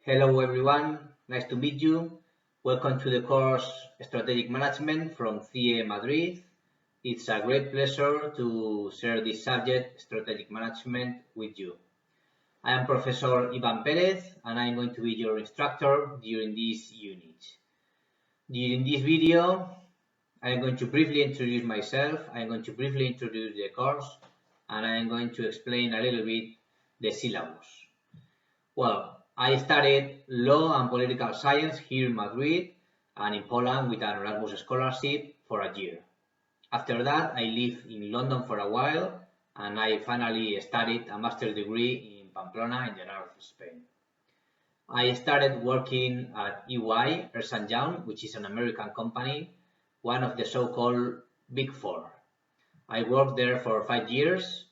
Hello everyone, nice to meet you. Welcome to the course Strategic Management from CIE Madrid. It's a great pleasure to share this subject, Strategic Management, with you. I am Professor Ivan Perez and I'm going to be your instructor during this unit. During this video, I'm going to briefly introduce myself, I'm going to briefly introduce the course, and I'm going to explain a little bit the syllabus. Well, I studied law and political science here in Madrid and in Poland with an Erasmus scholarship for a year. After that, I lived in London for a while and I finally studied a master's degree in Pamplona in the north of Spain. I started working at EY, Ernst & Young, which is an American company, one of the so-called Big Four. I worked there for 5 years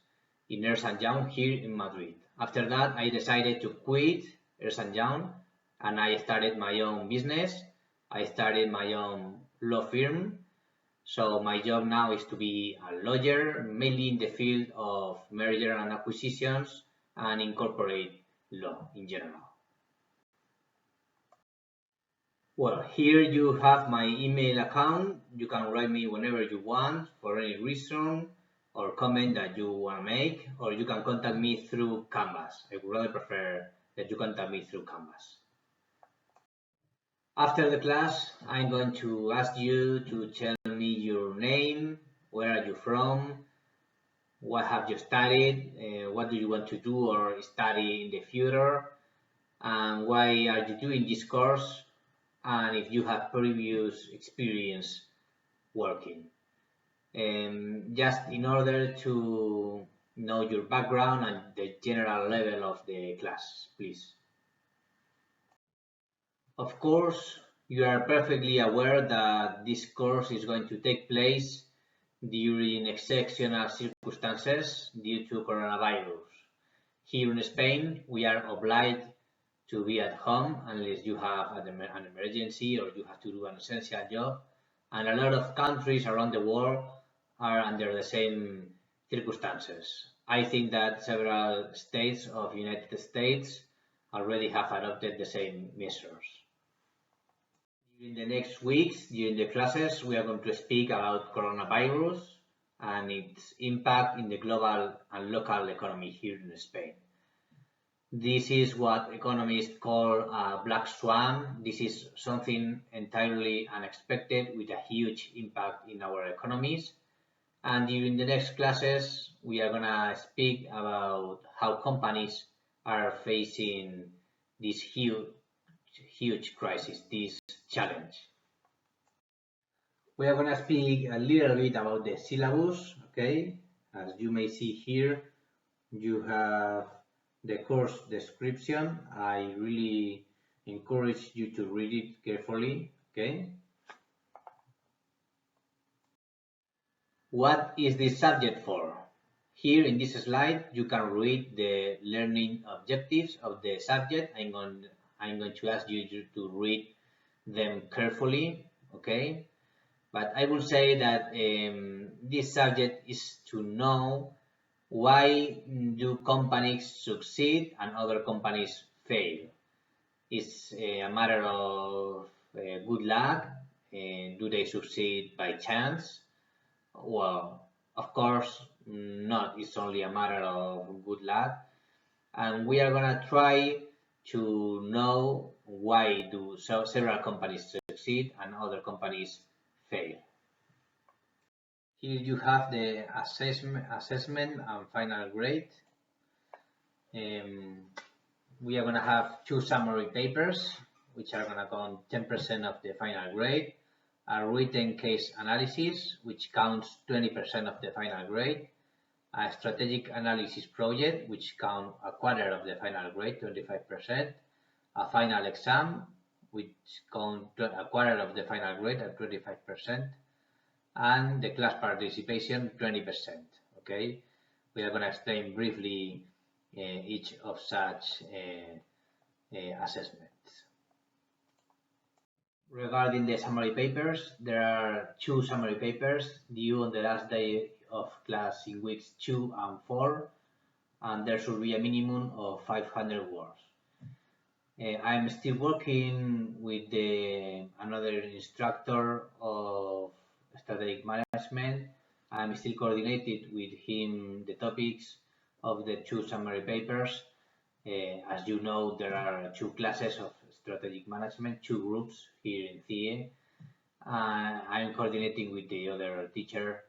in Ernst & Young here in Madrid. After that, I decided to quit Ernst & Young and I started my own business. I started my own law firm. So my job now is to be a lawyer, mainly in the field of merger and acquisitions and in corporate law in general. Well, here you have my email account. You can write me whenever you want for any reason or comment that you want to make, or you can contact me through Canvas. I would rather prefer that you contact me through Canvas. After the class, I'm going to ask you to tell me your name, where are you from, what have you studied, what do you want to do or study in the future, and why are you doing this course, and if you have previous experience working. Just in order to know your background and the general level of the class, please. Of course, you are perfectly aware that this course is going to take place during exceptional circumstances due to coronavirus. Here in Spain, we are obliged to be at home unless you have an emergency or you have to do an essential job. And a lot of countries around the world are under the same circumstances. I think that several states of the United States already have adopted the same measures. During the next weeks, during the classes, we are going to speak about coronavirus and its impact in the global and local economy here in Spain. This is what economists call a black swan. This is something entirely unexpected with a huge impact in our economies. And during the next classes, we are going to speak about how companies are facing this huge crisis, this challenge. We are going to speak a little bit about the syllabus, okay? As you may see here, you have the course description. I really encourage you to read it carefully, okay? What is this subject for? Here in this slide, you can read the learning objectives of the subject. I'm going to ask you to read them carefully, okay? But I will say that this subject is to know why do companies succeed and other companies fail. It's a matter of good luck. Do they succeed by chance? Well, of course not. It's only a matter of good luck. And we are going to try to know why do several companies succeed and other companies fail. Here you have the assessment and final grade. We are going to have 2 summary papers, which are going to count 10% of the final grade, a written case analysis, which counts 20% of the final grade, a strategic analysis project, which counts a quarter of the final grade, 25%, a final exam, which counts a quarter of the final grade at 25%, and the class participation 20%. Okay, we are going to explain briefly each of such assessments. Regarding the summary papers, there are 2 summary papers due on the last day of class in weeks 2 and 4, and there should be a minimum of 500 words. I'm still working with another instructor of strategic management. I'm still coordinated with him the topics of the two summary papers. As you know, there are two classes of strategic management, two groups here in CIE. I'm coordinating with the other teacher,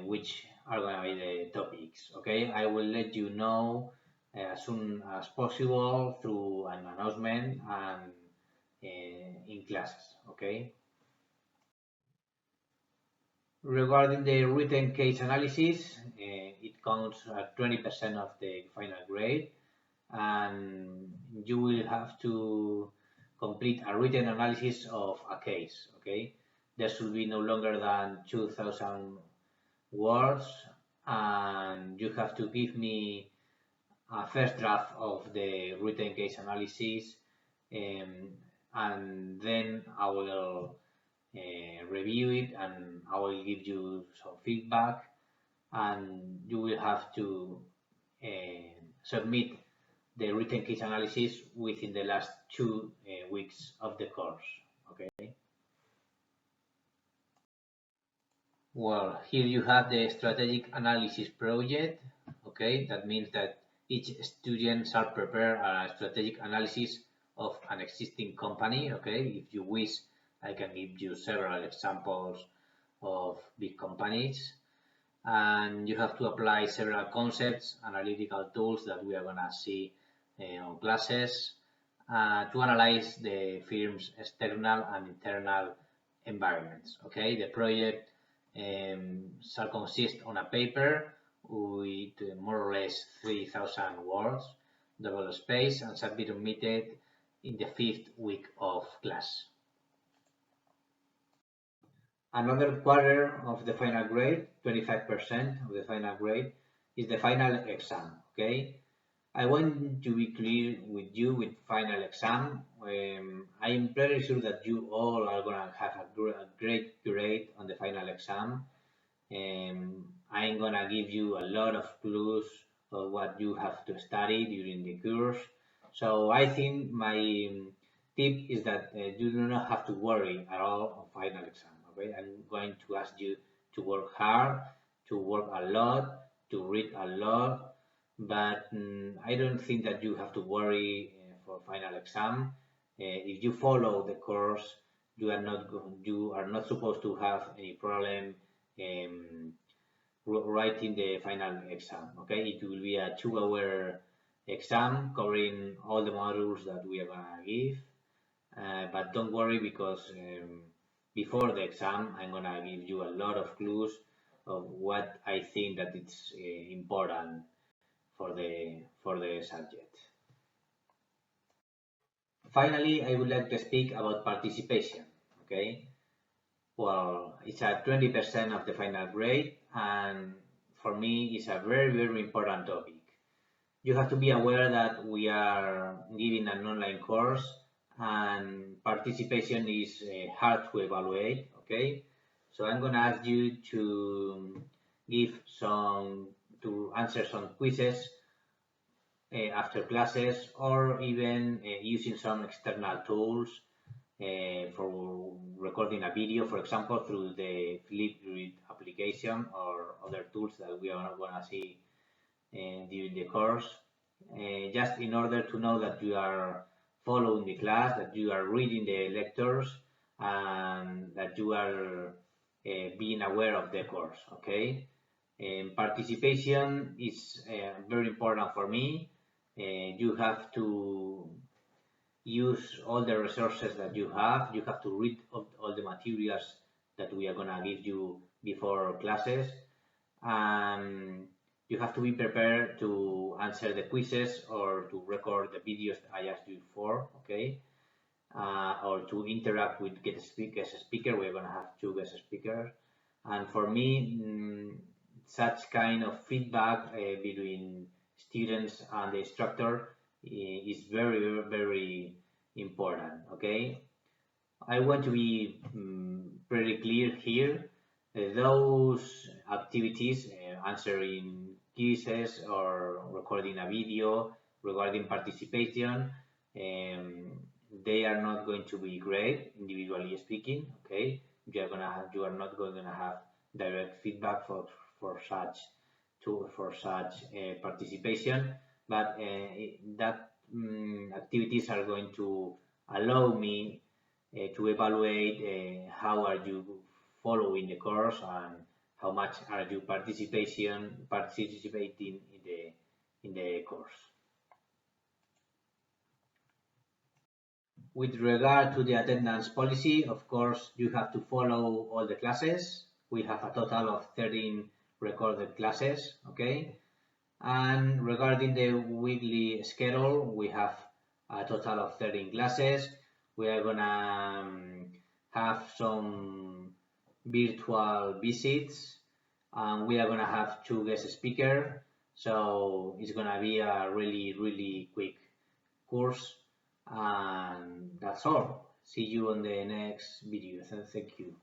which are going to be the topics. Okay, I will let you know as soon as possible through an announcement and in classes. Okay. Regarding the written case analysis, it counts at 20% of the final grade, and you will have to complete a written analysis of a case. Okay, there should be no longer than 2,000 words, and you have to give me a first draft of the written case analysis, and then I will review it and I will give you some feedback, and you will have to submit the written case analysis within the last 2 weeks of the course. Okay. Well, here you have the strategic analysis project. Okay, that means that each student shall prepare a strategic analysis of an existing company. Okay, if you wish, I can give you several examples of big companies, and you have to apply several concepts, analytical tools that we are going to see on classes to analyze the firm's external and internal environments. Okay, the project shall consist on a paper with more or less 3,000 words, double space, and shall be submitted in the 5th week of class. Another quarter of the final grade, 25% of the final grade, is the final exam. Okay, I want to be clear with you with final exam. I'm very sure that you all are going to have a great grade on the final exam. I'm going to give you a lot of clues of what you have to study during the course. So I think my tip is that you do not have to worry at all on final exam. Okay, I'm going to ask you to work hard, to work a lot, to read a lot, but I don't think that you have to worry for final exam. If you follow the course, you are not supposed to have any problem writing the final exam. Okay, it will be a 2-hour exam covering all the modules that we are gonna give. But don't worry, because before the exam, I'm gonna give you a lot of clues of what I think that it's important for the subject. Finally, I would like to speak about participation. Okay, well, it's a 20% of the final grade, and for me, it's a very, very important topic. You have to be aware that we are giving an online course, and participation is hard to evaluate. Okay, so I'm gonna ask you to answer some quizzes after classes, or even using some external tools for recording a video, for example, through the Flipgrid application or other tools that we are going to see during the course, just in order to know that you are following the class, that you are reading the lectures, and that you are being aware of the course. Okay, participation is very important for me. You have to use all the resources that you have. You have to read all the materials that we are going to give you before classes, and you have to be prepared to answer the quizzes or to record the videos that I asked you for. Okay, or to interact with guest speaker. We're going to have 2 guest speakers, and for me, such kind of feedback between students and the instructor is very, very important. Okay, I want to be pretty clear here. Those activities, answering quizzes or recording a video, regarding participation, they are not going to be great, individually speaking. Okay, you are not going to have direct feedback for such participation, but that activities are going to allow me to evaluate how are you following the course and how much are you participating in the course. With regard to the attendance policy, of course, you have to follow all the classes. We have a total of 13 recorded classes, okay? And regarding the weekly schedule, we have a total of 13 classes. We are gonna have some virtual visits, and we are gonna have 2 guest speakers. So it's gonna be a really quick course, and that's all. See you on the next video. Thank you.